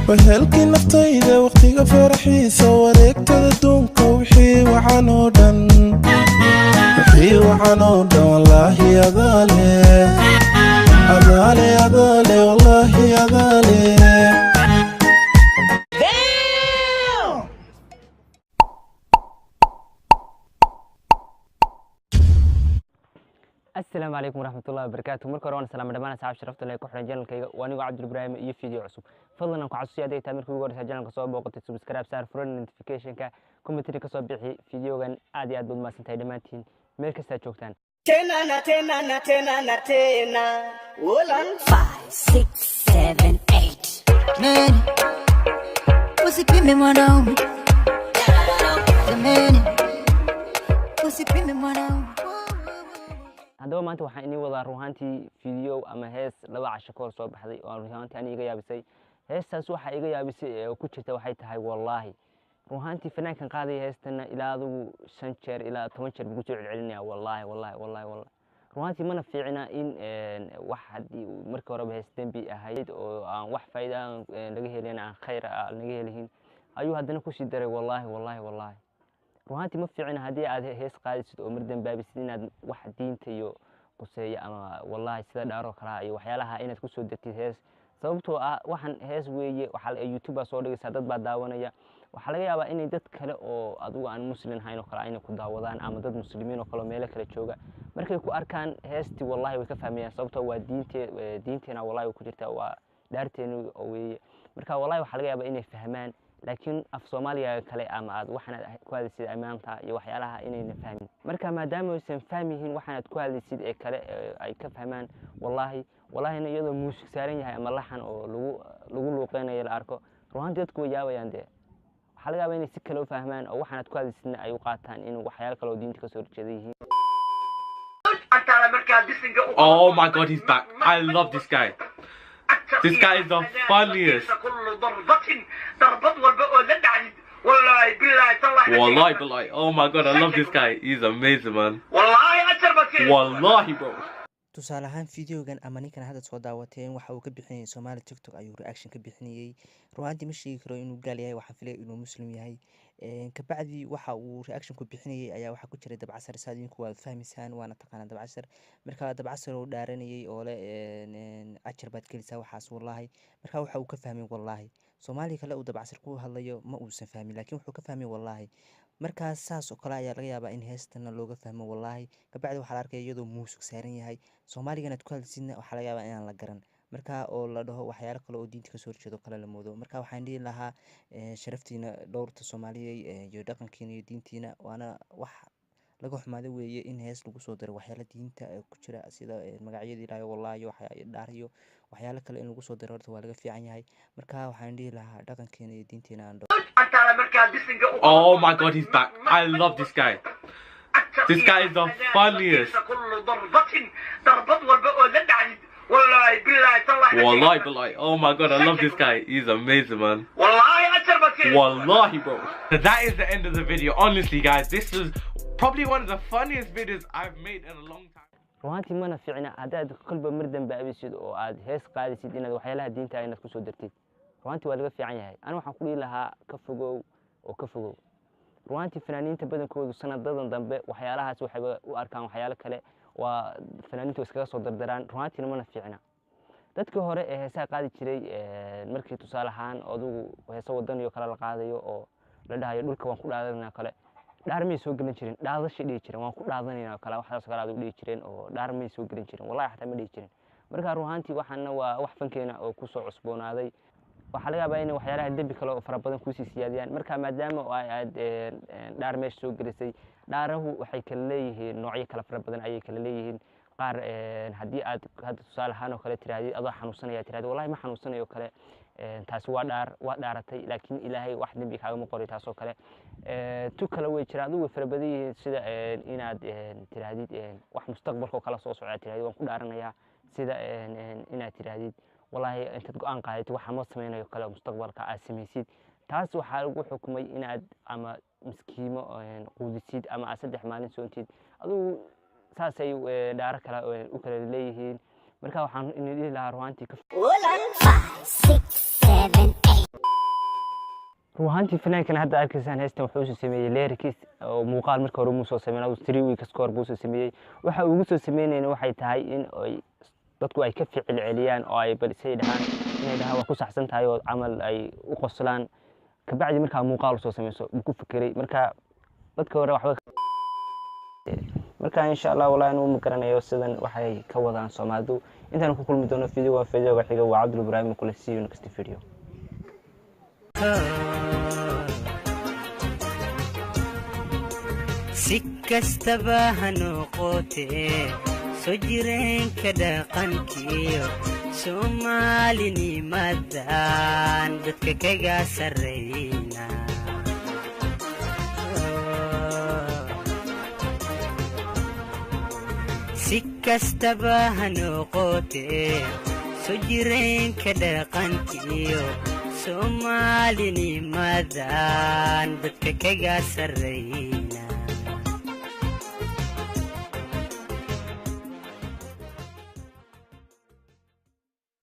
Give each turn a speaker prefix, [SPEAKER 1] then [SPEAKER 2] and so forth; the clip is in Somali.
[SPEAKER 1] wehelkii naftayda waqtiga faraxiisa wareegtada duunka wixii waxaan oo dhan wallaahi adaale wallaahi adaale.
[SPEAKER 2] السلام عليكم ورحمة الله وبركاته. مركب روان السلام عليكم. أنا صاحب شرفت لك وحنا جنال كيغا وأنا عبد الإبراهيم iyo video cusub. fadlan aan ku casuusiyo adeeg taamir kugu waraysa janalka soo booqatay subscribe saar furan notification ka comment ka soo bixi videogan aad iyo aad baad maasantahay dhamaantiin meel kasta joogtaan.
[SPEAKER 3] Tena Wolan 5 6 7 8 man what's it been mwanao man what's it been mwanao.
[SPEAKER 2] haddaba maanta waxaan inii wadaa ruuhantii video ama hees laba casho ka hor soo baxday oo ruuhantii aan iga yaabisay. heestaas waxa iga yaabisay ee ku jirta waxay tahay wallaahi ruuhantii fanaankan qaaday heestana ilaa adigu 5 jeer ilaa 10 jeer buu soo celcelinaya wallaahi ruuhantii mana fiicina in wax hadii markii hore hees dambi ahayd oo aan wax faa'iido laga helin aan khayr laga helin ayuu haddana ku sii daray wallaahi ruuhantii ma fiicina haddii aad hees qaadisid oo mar dambaabisid inaad wax diinta iyo quseeyo ama wallaahi sida dhaaro kala iyo waxyaalaha inaad ku soo degtid hees sababtoo ah waxan hees weeye waxa YouTube soo dhigaysa dad baa daawanaya waxa laga yaabaa inay dad kale oo adigu aan muslim ahayn oo kale ay ku daawadaan ama dad muslimiin oo kale meel kale jooga markay ku arkaan heesti wallaahi way ka fahmayaan sababtoo waa diinteena wallaahi ku jirta waa dhaarteena weeye marka wallaahi waxa laga yaabaa inay fahmaan laakiin af Soomaaliya kale ama aad waxaan ku hadlaysid amaanta iyo waxyaalaha inayna fahmin marka maadaama aysan fahmihin waxaan ku hadlaysid ee kale ay ka fahmaan wallaahi iyadoo muusik saaran yahay ama laxan oo lagu luuqeynayo la arko ruuhantii dadku way yaabayaan waxa laga yaabaa inay si kale u fahmaan oo waxaan ku hadlaysidna ay u qaataan in waxyaalo kale oo diinta ka soo horjeeda yihiin.
[SPEAKER 4] Oh my god, he's back. I love this guy. This guy is the funniest. Wallahi billahi. Oh my god, I love this guy. He's amazing, man. Wallahi bro.
[SPEAKER 5] tusaale ahaan videogan ama ninkan hadda soo daawateen waxa uu ka bixinayay Soomaali TikTok ayuu reaction ka bixinayay ruuxantii ma sheegi karo inuu gaal yahay waxa filay inuu muslim yahay ka bacdi waxa uu reaction ku bixinayay ayaa waxa ku jiray dabcasar saadinku waa fahmisaan waana taqaana dabcasar marka dabcasar uu dhaaranayay oo le ajar baad kalisaa waxaas wallaahi marka waxa uu ka fahmay wallaahi Soomaali kale uu dabcasar ku hadlayo ma uusan fahmin laakiin wuxuu ka fahmay wallaahi markaas saas oo kale ayaa laga yaabaa in heestana looga fahmo wallaahi ka bacdi waxa la arkay iyadoo muusik saaran yahay Soomaaliga ku hadlaysidna waxa laga yaabaa inaan la garan marka oo la dhaho waxyaalo kale oo diinta ka soo horjeedo kale la moodo marka waxaan dhihi lahaa sharaftiina dhowrta Soomaaliyeed iyo dhaqankiina iyo diintiina waana wax laga xumaado weeye in hees lagu soo daro waxyaalo diinta ku jira sida magacyada Ilaahay wallaahi waxa ay dhaariyo waxyaalo kale in lagu soo daro horta waa laga fiican yahay marka waxaan dhihi lahaa dhaqankiina iyo diintiina aan
[SPEAKER 4] Oh my god, he's back. I love this guy. This guy is the funniest. Wallahi billahi. Oh my god, I love this guy. He's amazing, man. Wallahi bro. So that is the end of the video. Honestly guys, this is probably one of the funniest videos I've made in a long time.
[SPEAKER 2] ruuhantii mana fiicina haddaad qalba mar dambaabisid oo aad hees qaadisid inaad waxyaalaha diinta inaad ku soo dartid ruuhantii waa laga fiican yahay ana waxaan ku dhihi lahaa ka fogow ruuhantii fanaaniinta badankoodu sanadadan dambe waxyaalahaas waxay u arkaan waxyaalo kale waa fanaaniintu iskaga soo dardaraan ruuhantiina mana fiicina dadkii hore ee heesaha qaadi jiray markii tusaale ahaan adigu heeso wadan iyo kala la qaadayo oo la dhahayo dhulka waan ku dhaadanaa kale dhaarmay soo gelin jirin dhaadasho dhigi jirin waan ku dhaadanaynaa kale waxaas kale aad u dhigi jireen oo dhaarmay soo gelin jirin wallahi xataa ma dhigi jirin marka ruuhantii waxaana waa wax fankeena oo ku soo cusboonaaday waxa laga yaabaa in waxyaalaha dambi kale oo fara badan ku sii siyaadiyaan marka maadaama ay dhaar meesha soo gelisay dhaarahu waxay kala leeyihiin noocyo kala fara badan ayay kala leeyihiin qaar haddii aad hadda tusaale ahaan oo kale tiraahdo adoo xanuunsanaya tiraahdo wallahi ma xanuunsanayo kale taasi waa dhaaratay laakiin Ilaahay wax dambi kaaga ma qoray taas oo kale tu kale way jiraan adigu fara badan yihiin sida inaad tirahdid wax mustaqbalka kala soo socda tiraahdo waan ku dhaaranayaa sida inaad tirahdid wallahi intaad go'aan qaadato waxa ma sameeyo kale mustaqbalka aad sameeysid taas waxa lagu xukumay inaad ama miskiimo quudisid ama aad 3 maalin soontid adigu saas ay dhaar kale u kala leeyihiin marka waxaan in ilaha ruuhantii ka ruuxantii fanaankan hadda arkaysaan heestan wuxuu soo sameeyey lyrics oo muuqaal markii hore uu soo sameeyay 3 weeks ka hor buu soo sameeyay waxa uu ugu soo sameeyay waxay tahay in ay dadku ay ka ficil celiyaan oo ay balisay dhahaan inay dhahaan wax ku saxsan tahay oo amal ay u qoslaan ka bacdi markaa muuqaal soo sameeyso uu ku fikiray marka dadka hore waxba marka insha Allah walaal inuu magaranayo sidan waxay ka wadaan Soomaalidu intaan ku kulmi doono video xiga waa Cabdul Ibrahim kula see you next video
[SPEAKER 6] sikastaba hanoqotee soo jireenka dhaqankiyo Soomaalinimadan dadka kaga sarreeyna sikastaba hanoqotee soo jireenka dhaqankiyo Soomaalinimadan dadka kaga sarreeyna